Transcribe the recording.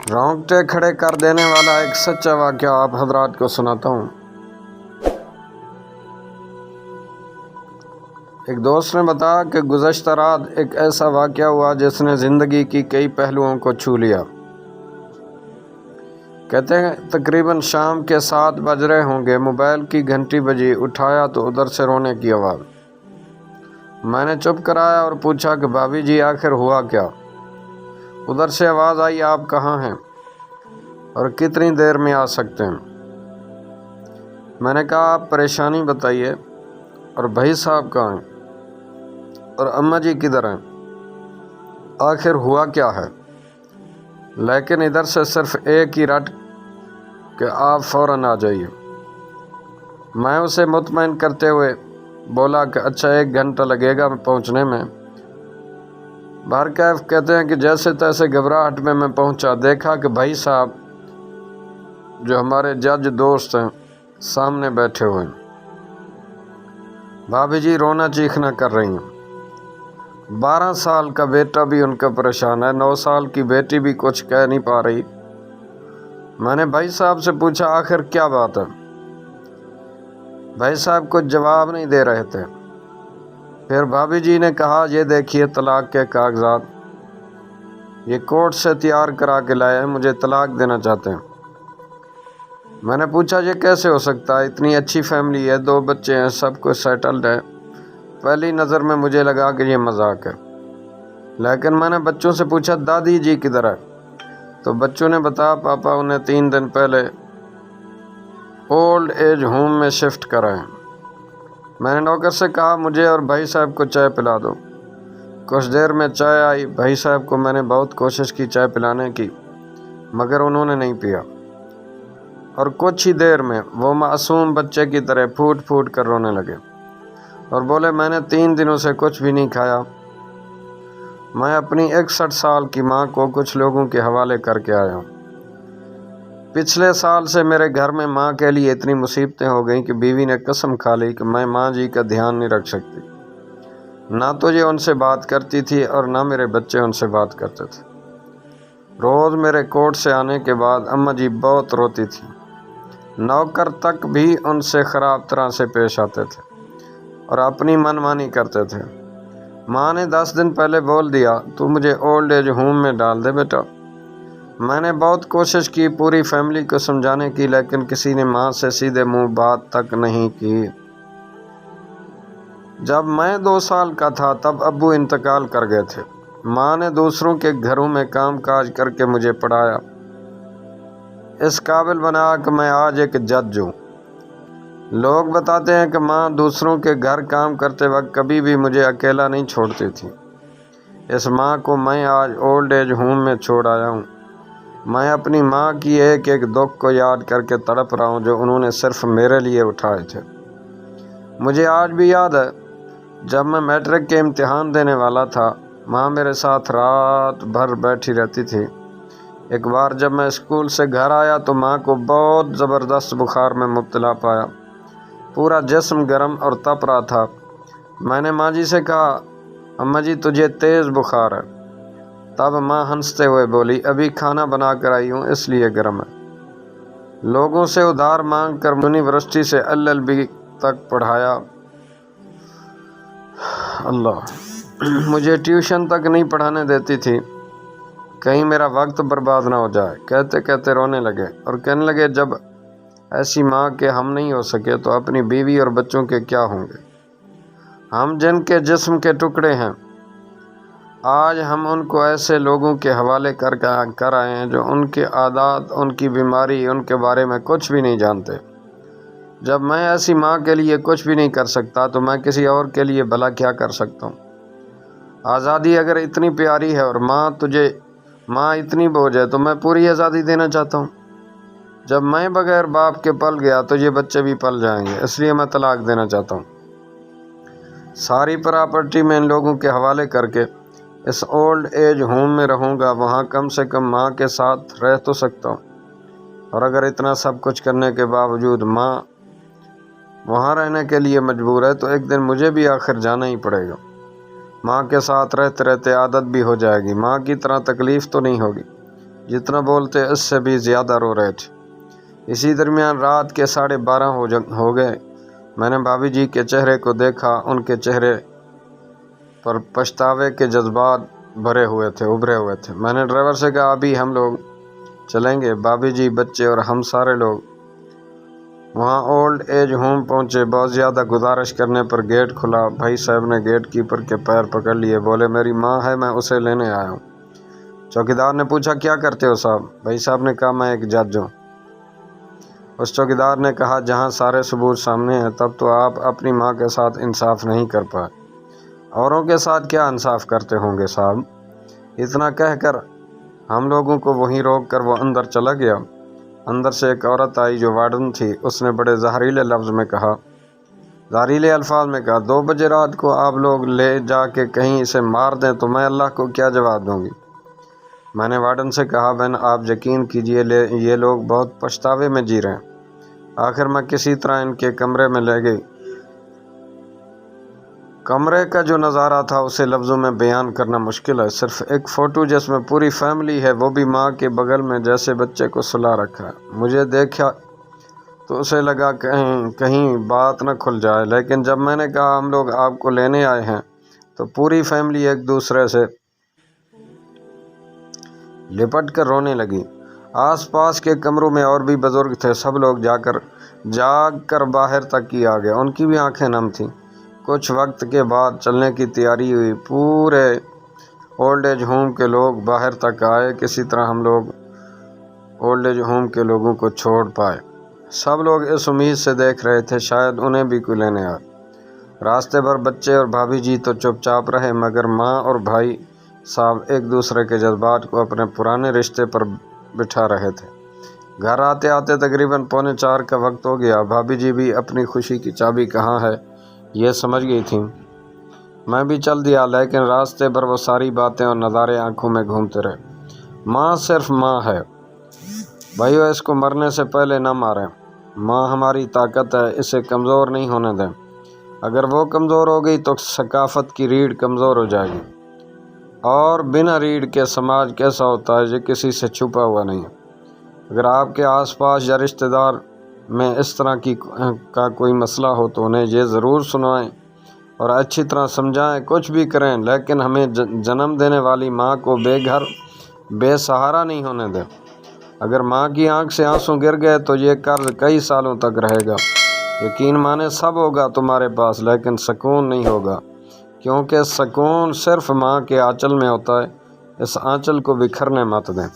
رونگٹے کھڑے کر دینے والا ایک سچا واقعہ آپ حضرات کو سناتا ہوں۔ ایک دوست نے بتایا کہ گزشتہ رات ایک ایسا واقعہ ہوا جس نے زندگی کی کئی پہلوؤں کو چھو لیا۔ کہتے ہیں تقریباً شام کے 7 بج رہے ہوں گے، موبائل کی گھنٹی بجی، اٹھایا تو ادھر سے رونے کی آواز۔ میں نے چپ کرایا اور پوچھا کہ بھابھی جی آخر ہوا کیا؟ ادھر سے آواز آئی، آپ کہاں ہیں اور کتنی دیر میں آ سکتے ہیں؟ میں نے کہا آپ پریشانی بتائیے، اور بھائی صاحب کہاں ہیں اور اماں جی کدھر ہیں؟ آخر ہوا کیا ہے؟ لیکن ادھر سے صرف ایک ہی رٹ کہ آپ فوراً آ جائیے۔ میں اسے مطمئن کرتے ہوئے بولا کہ اچھا 1 گھنٹہ لگے گا پہنچنے میں۔ بہرکیف کہتے ہیں کہ جیسے تیسے گھبراہٹ میں پہنچا، دیکھا کہ بھائی صاحب جو ہمارے جج دوست ہیں سامنے بیٹھے ہوئے ہیں۔ بھابھی جی رونا چیخنا کر رہی ہیں۔ 12 سال کا بیٹا بھی ان کا پریشان ہے، 9 سال کی بیٹی بھی کچھ کہہ نہیں پا رہی۔ میں نے بھائی صاحب سے پوچھا آخر کیا بات ہے؟ بھائی صاحب کچھ جواب نہیں دے رہے تھے۔ پھر بھابھی جی نے کہا یہ دیکھیے طلاق کے کاغذات، یہ کورٹ سے تیار کرا کے لائے ہیں، مجھے طلاق دینا چاہتے ہیں۔ میں نے پوچھا یہ کیسے ہو سکتا ہے؟ اتنی اچھی فیملی ہے، 2 بچے ہیں، سب کچھ سیٹلڈ ہے۔ پہلی نظر میں مجھے لگا کہ یہ مذاق ہے، لیکن میں نے بچوں سے پوچھا دادی جی کدھر ہے؟ تو بچوں نے بتایا پاپا انہیں 3 دن پہلے اولڈ ایج ہوم میں شفٹ کرا ہے۔ میں نے نوکر سے کہا مجھے اور بھائی صاحب کو چائے پلا دو۔ کچھ دیر میں چائے آئی۔ بھائی صاحب کو میں نے بہت کوشش کی چائے پلانے کی، مگر انہوں نے نہیں پیا، اور کچھ ہی دیر میں وہ معصوم بچے کی طرح پھوٹ پھوٹ کر رونے لگے اور بولے میں نے 3 دنوں سے کچھ بھی نہیں کھایا۔ میں اپنی 61 سال کی ماں کو کچھ لوگوں کے حوالے کر کے آیا ہوں۔ پچھلے سال سے میرے گھر میں ماں کے لیے اتنی مصیبتیں ہو گئیں کہ بیوی نے قسم کھا لی کہ میں ماں جی کا دھیان نہیں رکھ سکتی۔ نہ تو یہ ان سے بات کرتی تھی اور نہ میرے بچے ان سے بات کرتے تھے۔ روز میرے کورٹ سے آنے کے بعد اماں جی بہت روتی تھی، نوکر تک بھی ان سے خراب طرح سے پیش آتے تھے اور اپنی من مانی کرتے تھے۔ ماں نے 10 دن پہلے بول دیا تو مجھے اولڈ ایج ہوم میں ڈال دے بیٹا۔ میں نے بہت کوشش کی پوری فیملی کو سمجھانے کی، لیکن کسی نے ماں سے سیدھے منہ بات تک نہیں کی۔ جب میں 2 سال کا تھا تب ابو انتقال کر گئے تھے۔ ماں نے دوسروں کے گھروں میں کام کاج کر کے مجھے پڑھایا، اس قابل بنایا کہ میں آج ایک جج ہوں۔ لوگ بتاتے ہیں کہ ماں دوسروں کے گھر کام کرتے وقت کبھی بھی مجھے اکیلا نہیں چھوڑتی تھی۔ اس ماں کو میں آج اولڈ ایج ہوم میں چھوڑ آیا ہوں۔ میں اپنی ماں کی ایک ایک دکھ کو یاد کر کے تڑپ رہا ہوں جو انہوں نے صرف میرے لیے اٹھائے تھے۔ مجھے آج بھی یاد ہے جب میں میٹرک کے امتحان دینے والا تھا، ماں میرے ساتھ رات بھر بیٹھی رہتی تھی۔ ایک بار جب میں اسکول سے گھر آیا تو ماں کو بہت زبردست بخار میں مبتلا پایا، پورا جسم گرم اور تپ رہا تھا۔ میں نے ماں جی سے کہا اماں جی تجھے تیز بخار ہے؟ تب ماں ہنستے ہوئے بولی ابھی کھانا بنا کر آئی ہوں اس لیے گرم ہے۔ لوگوں سے ادھار مانگ کر یونیورسٹی سے LLB تک پڑھایا۔ اللہ، مجھے ٹیوشن تک نہیں پڑھانے دیتی تھی، کہیں میرا وقت برباد نہ ہو جائے۔ کہتے کہتے رونے لگے اور کہنے لگے جب ایسی ماں کے ہم نہیں ہو سکے تو اپنی بیوی اور بچوں کے کیا ہوں گے؟ ہم جن کے جسم کے ٹکڑے ہیں، آج ہم ان کو ایسے لوگوں کے حوالے کر آئے ہیں جو ان کے عادات، ان کی بیماری، ان کے بارے میں کچھ بھی نہیں جانتے۔ جب میں ایسی ماں کے لیے کچھ بھی نہیں کر سکتا تو میں کسی اور کے لیے بھلا کیا کر سکتا ہوں؟ آزادی اگر اتنی پیاری ہے اور ماں اتنی بوجھ ہے تو میں پوری آزادی دینا چاہتا ہوں۔ جب میں بغیر باپ کے پل گیا تو یہ بچے بھی پل جائیں گے، اس لیے میں طلاق دینا چاہتا ہوں۔ ساری پراپرٹی میں ان لوگوں کے حوالے کر کے اس اولڈ ایج ہوم میں رہوں گا، وہاں کم سے کم ماں کے ساتھ رہ تو سکتا ہوں۔ اور اگر اتنا سب کچھ کرنے کے باوجود ماں وہاں رہنے کے لیے مجبور ہے تو ایک دن مجھے بھی آخر جانا ہی پڑے گا۔ ماں کے ساتھ رہتے رہتے عادت بھی ہو جائے گی، ماں کی طرح تکلیف تو نہیں ہوگی، جتنا بولتے اس سے بھی زیادہ رو رہے تھے۔ اسی درمیان رات کے 12:30 ہو گئے۔ میں نے بھابھی جی کے چہرے کو دیکھا، ان کے چہرے پر پچھتاوے کے جذبات ابھرے ہوئے تھے۔ میں نے ڈرائیور سے کہا ابھی ہم لوگ چلیں گے؟ بھابھی جی، بچے اور ہم سارے لوگ وہاں اولڈ ایج ہوم پہنچے۔ بہت زیادہ گزارش کرنے پر گیٹ کھلا۔ بھائی صاحب نے گیٹ کیپر کے پیر پکڑ لیے، بولے میری ماں ہے، میں اسے لینے آیا ہوں۔ چوکیدار نے پوچھا کیا کرتے ہو صاحب؟ بھائی صاحب نے کہا میں ایک جج ہوں۔ اس چوکیدار نے کہا جہاں سارے ثبوت سامنے ہیں تب تو آپ اپنی ماں کے ساتھ انصاف نہیں کر پائے۔ اوروں کے ساتھ کیا انصاف کرتے ہوں گے صاحب؟ اتنا کہہ کر ہم لوگوں کو وہیں روک کر وہ اندر چلا گیا۔ اندر سے ایک عورت آئی جو وارڈن تھی۔ اس نے بڑے زہریلے الفاظ میں کہا 2 بجے رات کو آپ لوگ لے جا کے کہیں اسے مار دیں تو میں اللہ کو کیا جواب دوں گی؟ میں نے وارڈن سے کہا بہن آپ یقین کیجئے یہ لوگ بہت پچھتاوے میں جی رہے ہیں۔ آخر میں کسی طرح ان کے کمرے میں لے گئی۔ کمرے کا جو نظارہ تھا اسے لفظوں میں بیان کرنا مشکل ہے۔ صرف ایک فوٹو جس میں پوری فیملی ہے، وہ بھی ماں کے بغل میں جیسے بچے کو سلا رکھا ہے۔ مجھے دیکھا تو اسے لگا کہیں بات نہ کھل جائے، لیکن جب میں نے کہا ہم لوگ آپ کو لینے آئے ہیں تو پوری فیملی ایک دوسرے سے لپٹ کر رونے لگی۔ آس پاس کے کمروں میں اور بھی بزرگ تھے، سب لوگ جاگ کر باہر تک ہی آ گئے، ان کی بھی آنکھیں نم تھیں۔ کچھ وقت کے بعد چلنے کی تیاری ہوئی، پورے اولڈ ایج ہوم کے لوگ باہر تک آئے، کسی طرح ہم لوگ اولڈ ایج ہوم کے لوگوں کو چھوڑ پائے۔ سب لوگ اس امید سے دیکھ رہے تھے شاید انہیں بھی کوئی لینے آئے۔ راستے بھر بچے اور بھابھی جی تو چپ چاپ رہے، مگر ماں اور بھائی صاحب ایک دوسرے کے جذبات کو اپنے پرانے رشتے پر بٹھا رہے تھے۔ گھر آتے آتے تقریباً 3:45 کا وقت ہو گیا۔ بھابھی جی بھی اپنی خوشی کی چابی کہاں ہے یہ سمجھ گئی تھیں۔ میں بھی چل دیا، لیکن راستے بھر وہ ساری باتیں اور نظارے آنکھوں میں گھومتے رہے۔ ماں صرف ماں ہے بھائیو، اس کو مرنے سے پہلے نہ ماریں۔ ماں ہماری طاقت ہے، اسے کمزور نہیں ہونے دیں۔ اگر وہ کمزور ہو گئی تو ثقافت کی ریڑھ کمزور ہو جائے گی، اور بنا ریڑھ کے سماج کیسا ہوتا ہے یہ کسی سے چھپا ہوا نہیں ہے۔ اگر آپ کے آس پاس یا رشتہ دار میں اس طرح کا کوئی مسئلہ ہو تو انہیں یہ ضرور سنائیں اور اچھی طرح سمجھائیں۔ کچھ بھی کریں لیکن ہمیں جنم دینے والی ماں کو بے گھر بے سہارا نہیں ہونے دیں۔ اگر ماں کی آنکھ سے آنسو گر گئے تو یہ قرض کئی سالوں تک رہے گا۔ یقین مانے سب ہوگا تمہارے پاس، لیکن سکون نہیں ہوگا، کیونکہ سکون صرف ماں کے آنچل میں ہوتا ہے۔ اس آنچل کو بکھرنے مت دیں۔